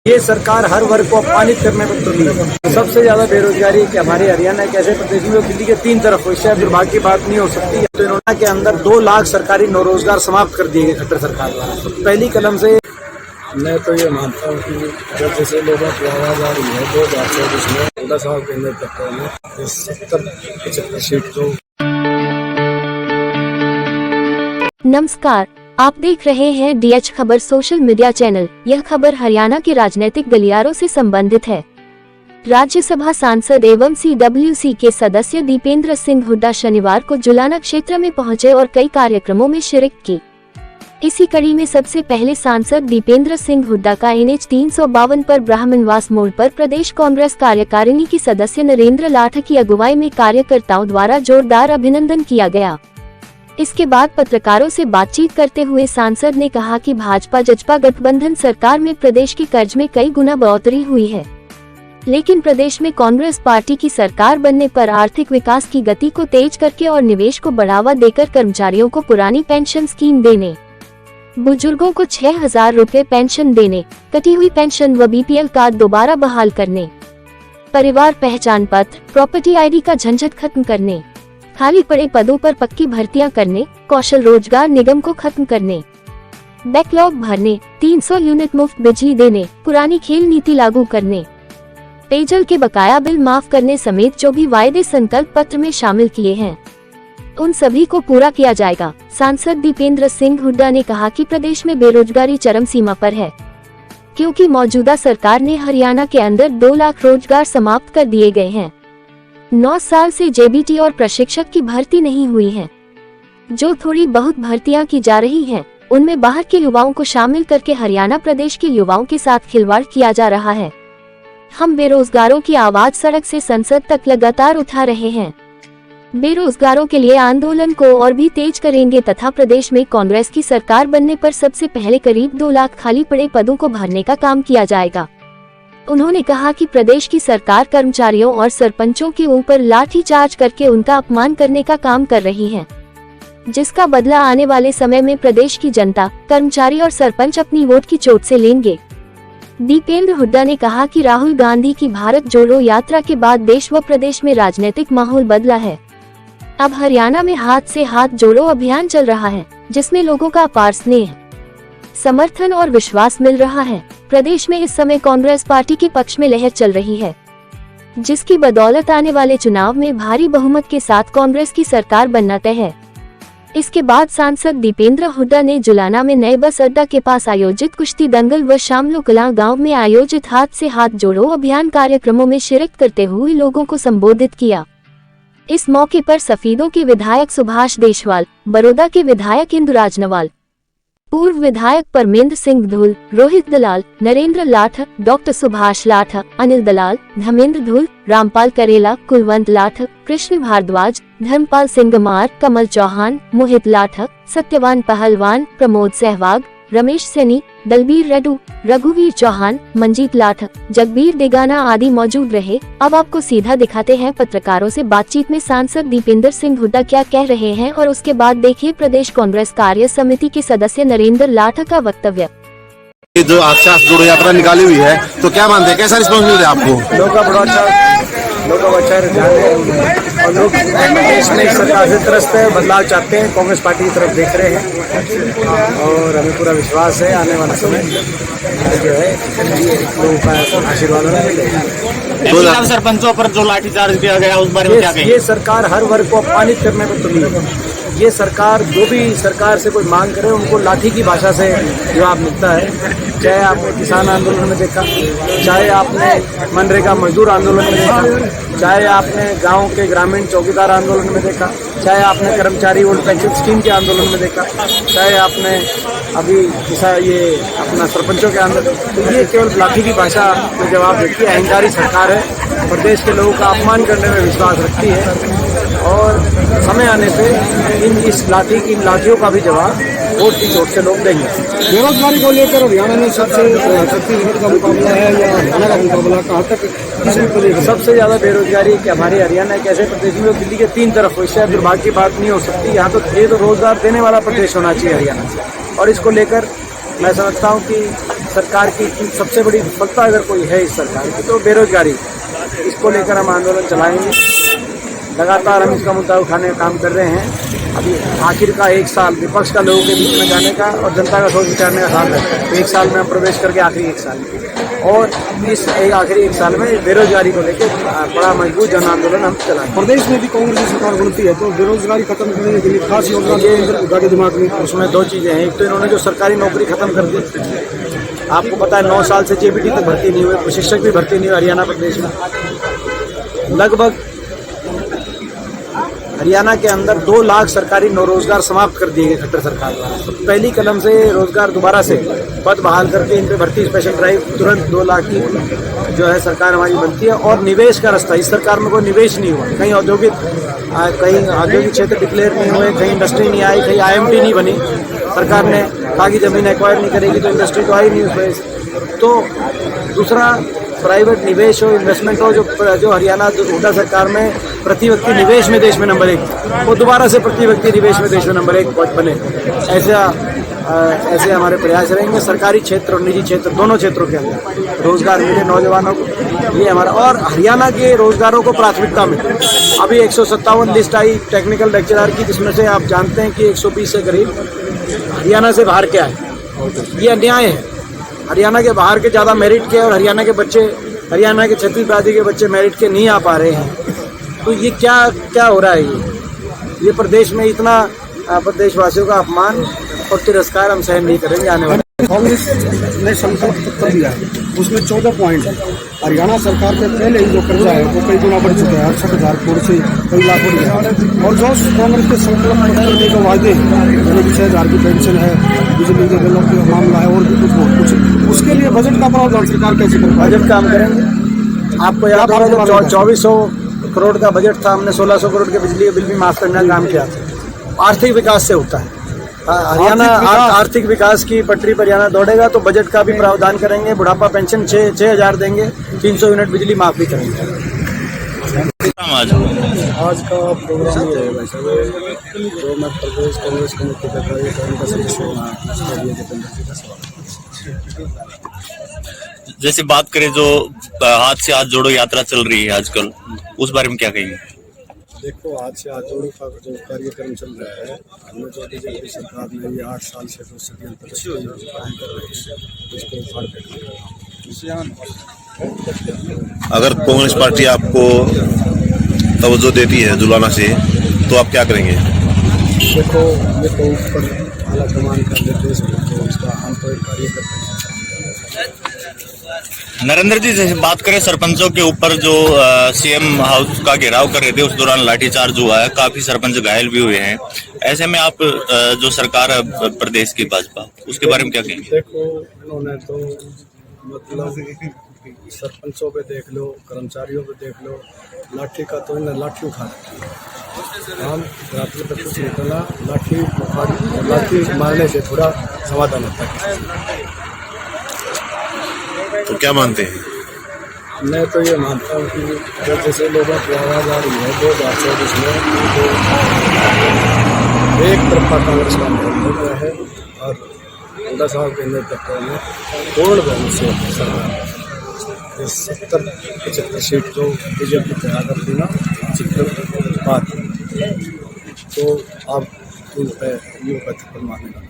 ये सरकार हर वर्ग को अपमानित करने पर तुली है। सबसे ज्यादा बेरोजगारी कि हमारे हरियाणा एक ऐसे प्रदेश में दिल्ली के 3 तरफ हो, इससे दुर्भाग्य की बात नहीं हो सकती। तो इन्होंने के अंदर 2 लाख सरकारी रोजगार समाप्त कर दिए गए खट्टर सरकार द्वारा। तो पहली कलम से मैं तो ये मानता हूँ कि जब जैसे लोगों की आवाज़ आ रही है 2024 में 10 साल के अंदर तक में 70-75 सीट तो। नमस्कार, आप देख रहे हैं DH खबर सोशल मीडिया चैनल। यह खबर हरियाणा के राजनीतिक गलियारों से संबंधित है। राज्यसभा सांसद एवं CWC के सदस्य दीपेंद्र सिंह हुड्डा शनिवार को जुलाना क्षेत्र में पहुंचे और कई कार्यक्रमों में शिरकत की। इसी कड़ी में सबसे पहले सांसद दीपेंद्र सिंह हुड्डा का NH 352 पर ब्राह्मणवास मोड़ पर प्रदेश कांग्रेस कार्यकारिणी की सदस्य नरेंद्र लाठ की अगुवाई में कार्यकर्ताओं द्वारा जोरदार अभिनंदन किया गया। इसके बाद पत्रकारों से बातचीत करते हुए सांसद ने कहा कि भाजपा जजपा गठबंधन सरकार में प्रदेश के कर्ज में कई गुना बढ़ोतरी हुई है, लेकिन प्रदेश में कांग्रेस पार्टी की सरकार बनने पर आर्थिक विकास की गति को तेज करके और निवेश को बढ़ावा देकर कर्मचारियों को पुरानी पेंशन स्कीम देने, बुजुर्गों को 6,000 रुपए पेंशन देने, कटी हुई पेंशन व BPL कार्ड दोबारा बहाल करने, परिवार पहचान पत्र प्रॉपर्टी ID का झंझट खत्म करने, खाली पड़े पदों पर पक्की भर्तियां करने, कौशल रोजगार निगम को खत्म करने, बैकलॉग भरने, 300 यूनिट मुफ्त बिजली देने, पुरानी खेल नीति लागू करने, पेयजल के बकाया बिल माफ करने समेत जो भी वायदे संकल्प पत्र में शामिल किए हैं उन सभी को पूरा किया जाएगा। सांसद दीपेंद्र सिंह हुड्डा ने कहा कि प्रदेश में बेरोजगारी चरम सीमा पर है, क्योंकि मौजूदा सरकार ने हरियाणा के अंदर 2 लाख रोजगार समाप्त कर दिए गए हैं। 9 साल से JBT और प्रशिक्षक की भर्ती नहीं हुई है। जो थोड़ी बहुत भर्तियां की जा रही हैं, उनमें बाहर के युवाओं को शामिल करके हरियाणा प्रदेश के युवाओं के साथ खिलवाड़ किया जा रहा है। हम बेरोजगारों की आवाज सड़क से संसद तक लगातार उठा रहे हैं। बेरोजगारों के लिए आंदोलन को और भी तेज करेंगे तथा प्रदेश में कांग्रेस की सरकार बनने पर सबसे पहले करीब 2 लाख खाली पड़े पदों को भरने का काम किया जाएगा। उन्होंने कहा कि प्रदेश की सरकार कर्मचारियों और सरपंचों के ऊपर लाठीचार्ज करके उनका अपमान करने का काम कर रही है, जिसका बदला आने वाले समय में प्रदेश की जनता, कर्मचारी और सरपंच अपनी वोट की चोट से लेंगे। दीपेंद्र हुड्डा ने कहा कि राहुल गांधी की भारत जोड़ो यात्रा के बाद देश व प्रदेश में राजनीतिक माहौल बदला है। अब हरियाणा में हाथ से हाथ जोड़ो अभियान चल रहा है, जिसमें लोगों का अपार स्नेह, समर्थन और विश्वास मिल रहा है। प्रदेश में इस समय कांग्रेस पार्टी के पक्ष में लहर चल रही है, जिसकी बदौलत आने वाले चुनाव में भारी बहुमत के साथ कांग्रेस की सरकार बनना तय है। इसके बाद सांसद दीपेंद्र हुड्डा ने जुलाना में नए बस अड्डा के पास आयोजित कुश्ती दंगल व शामलो कला गांव में आयोजित हाथ से हाथ जोड़ो अभियान कार्यक्रमों में शिरकत करते हुए लोगों को संबोधित किया। इस मौके पर सफीदों के विधायक सुभाष देशवाल, बड़ौदा के विधायक इंदु राजनवाल, पूर्व विधायक परमेंद्र सिंह धूल, रोहित दलाल, नरेंद्र लाठ, डॉक्टर सुभाष लाठ, अनिल दलाल, धर्मेंद्र धूल, रामपाल करेला, कुलवंत लाठ, कृष्ण भारद्वाज, धर्मपाल सिंह गमार, कमल चौहान, मोहित लाठ, सत्यवान पहलवान, प्रमोद सहवाग, रमेश सैनी, दलबीर रेड्डू, रघुवीर चौहान, मंजीत लाठ, जगबीर देगाना आदि मौजूद रहे। अब आपको सीधा दिखाते हैं पत्रकारों से बातचीत में सांसद दीपेंद्र सिंह हुड्डा क्या कह रहे हैं और उसके बाद देखिए प्रदेश कांग्रेस कार्य समिति के सदस्य नरेंद्र लाठ का वक्तव्य। जो आज जोड़ो यात्रा निकाली हुई है, तो क्या मानते हैं, कैसा रिस्पॉन्स मिल रहा है आपको? लोगों का बड़ा अच्छा रुझान है और लोग देश में सरकार से त्रस्त है, बदलाव चाहते हैं, कांग्रेस पार्टी की तरफ देख रहे हैं और हमें पूरा विश्वास है आने वाला समय जो है लोगों का आशीर्वाद मिलेगा। सरपंचों पर जो लाठीचार्ज किया गया उस बारे में क्या कहेंगे? ये सरकार हर वर्ग को अपमानित करने पर तुली है। ये सरकार जो भी सरकार से कोई मांग करे उनको लाठी की भाषा से जवाब मिलता है। चाहे आपने किसान आंदोलन में देखा, चाहे आपने मनरेगा मजदूर आंदोलन में देखा, चाहे आपने गांव के ग्रामीण चौकीदार आंदोलन में देखा, चाहे आपने कर्मचारी ओल्ड पेंशन स्कीम के आंदोलन में देखा, चाहे आपने अभी ये अपना सरपंचों के आंदोलन, तो ये केवल लाठी की भाषा में जवाब देती है। अहंकारी सरकार है, प्रदेश के लोगों का अपमान करने में विश्वास रखती है और समय आने पे इस लाठियों का भी जवाब वोट की चोट से लोग देंगे। बेरोजगारी को लेकर हरियाणा में छत्तीसगढ़ का मुकाबला है या हरियाणा का मुकाबला कहाँ तक? सबसे ज्यादा बेरोजगारी कि हमारे हरियाणा एक ऐसे प्रदेश में दिल्ली के 3 तरफ हो, इससे दुर्भाग्य की बात नहीं हो सकती। यहाँ तो रोजगार देने वाला प्रदेश होना चाहिए हरियाणा, और इसको लेकर मैं समझता हूँ कि सरकार की सबसे बड़ी विफलता अगर कोई है इस सरकार की तो बेरोजगारी। इसको लेकर हम आंदोलन चलाएंगे। लगातार हम इसका मुद्दा उठाने का काम कर रहे हैं। अभी आखिर का 1 साल विपक्ष का लोगों के बीच में जाने का और जनता का सोच विचारने का साथ रहता है। तो 1 साल में हम प्रवेश करके आखिरी 1 साल और इस आखिरी 1 साल में बेरोजगारी को लेकर बड़ा मजबूत जन आंदोलन हम चलाएंगे। प्रदेश में भी कांग्रेस की सरकार बनती है तो बेरोजगारी खत्म करने के लिए खास योजना गाड़ी दिमाग में। उसमें 2 चीज़ें हैं। एक तो इन्होंने जो सरकारी नौकरी खत्म कर दी। आपको पता है 9 साल से जेबीटी तक भर्ती नहीं हुए, प्रशिक्षक भी भर्ती नहीं हुए हरियाणा प्रदेश में। लगभग हरियाणा के अंदर 2 लाख सरकारी रोजगार समाप्त कर दिए गए खट्टर सरकार द्वारा। तो पहली कदम से रोजगार दोबारा से पद बहाल करके इन पे भर्ती स्पेशल ड्राइव तुरंत 2 लाख की जो है सरकार हमारी बनती है। और निवेश का रास्ता, इस सरकार में कोई निवेश नहीं हुआ। कहीं औद्योगिक क्षेत्र डिक्लेयर नहीं हुए, कहीं इंडस्ट्री नहीं आई, कहीं IMT नहीं बनी। सरकार ने कहा कि जमीन एक्वायर नहीं करेगी तो इंडस्ट्री तो आई नहीं उस वजह से। तो दूसरा प्राइवेट निवेश हो, इन्वेस्टमेंट हो, जो हरियाणा हुड्डा सरकार में प्रति व्यक्ति निवेश में देश में नंबर 1, वो दोबारा से प्रति व्यक्ति निवेश में देश में नंबर 1 बने। ऐसे हमारे प्रयास रहेंगे। सरकारी क्षेत्र और निजी क्षेत्र दोनों क्षेत्रों के अंदर रोजगार मिले नौजवानों को, ये हमारा। और हरियाणा के रोजगारों को प्राथमिकता मिले। अभी 157 लिस्ट आई टेक्निकल लेक्चरर की, जिसमें से आप जानते हैं कि 120 से करीब हरियाणा से बाहर के आए। ये अन्याय है। हरियाणा के बाहर के ज़्यादा मेरिट के और हरियाणा के बच्चे, हरियाणा के छत्तीस जाति के बच्चे मेरिट के नहीं आ पा रहे हैं। तो ये क्या हो रहा है? ये प्रदेश में इतना प्रदेशवासियों का अपमान और तिरस्कार हम सहन नहीं करेंगे आने वाले। कांग्रेस ने संकल्प पत्र दिया है, उसमें 14 पॉइंट है। हरियाणा सरकार पे पहले ही जो कर्जा है वो कई गुना बढ़ चुका है, 68,000 करोड़ से कई लाख बढ़ गया। और जो कांग्रेस के संकल्प पत्र देने के वादे हैं, 6,000 की पेंशन है, बिजली के बिलों का मामला है और भी कुछ, उसके लिए बजट का प्रावधान सरकार कैसे कर पाएगी? बजट काम करेंगे। आपको याद होगा जब 2400 करोड़ का बजट था, हमने 1600 करोड़ के बिजली के बिल भी माफ करने का काम किया था। आर्थिक विकास से होता है हरियाणा। आर्थिक विकास की पटरी पर हरियाणा दौड़ेगा तो बजट का भी प्रावधान करेंगे। बुढ़ापा पेंशन 6,000 देंगे, 300 यूनिट बिजली माफ भी करेंगे। आज का प्रोग्राम ये है भाई साहब, जो मैं प्रदेश कांग्रेस कमेटी का कार्यक्रम का सदस्य हूँ, उसके लिए जितेंद्र जी का सवाल। जैसे बात करें जो हाथ से हाथ जोड़ो यात्रा चल रही है आजकल, उस बारे में क्या कहेंगे? देखो, आज से हाथ जोड़ो का जो कार्यक्रम चल रहा है, हमने जो बीजेपी सरकार ने ये 8 साल से जो षड्यंत्र काम कर रहे हैं, इसको उखाड़ फेंकना। अगर कांग्रेस पार्टी आपको तवज्जो देती है जुलाना से, तो आप क्या करेंगे? देखो, ये तो ऊपर आला कमान का निर्देश है, उसका हम तो एक कार्य करते हैं। नरेंद्र जी, जैसे बात करें सरपंचों के ऊपर जो CM हाउस का घेराव कर रहे थे, उस दौरान लाठीचार्ज हुआ है, काफी सरपंच घायल भी हुए हैं। ऐसे में आप जो सरकार है प्रदेश की भाजपा, उसके बारे में क्या कहेंगे? देखो, इन्होंने तो मतलब सरपंचों पे देख लो, कर्मचारियों पे देख लो, लाठी का तो इन्हें लाठी उठा रखी। हम रात्रि तक कुछ निकला, लाठी मारने से थोड़ा समाधान होता है। तो क्या मानते हैं? मैं तो ये मानता हूँ कि जब जैसे लोगों की आवाज़ आ रही है 2024 में, एक तरफा कांग्रेस का निर्णय हुआ है और हुड्डा साहब के नेतृत्व में पूर्ण बहुमत से सरकार 70-75 सीट तो बीजेपी पे आकर देना चित्र बात, तो आप इन पर मानेगा।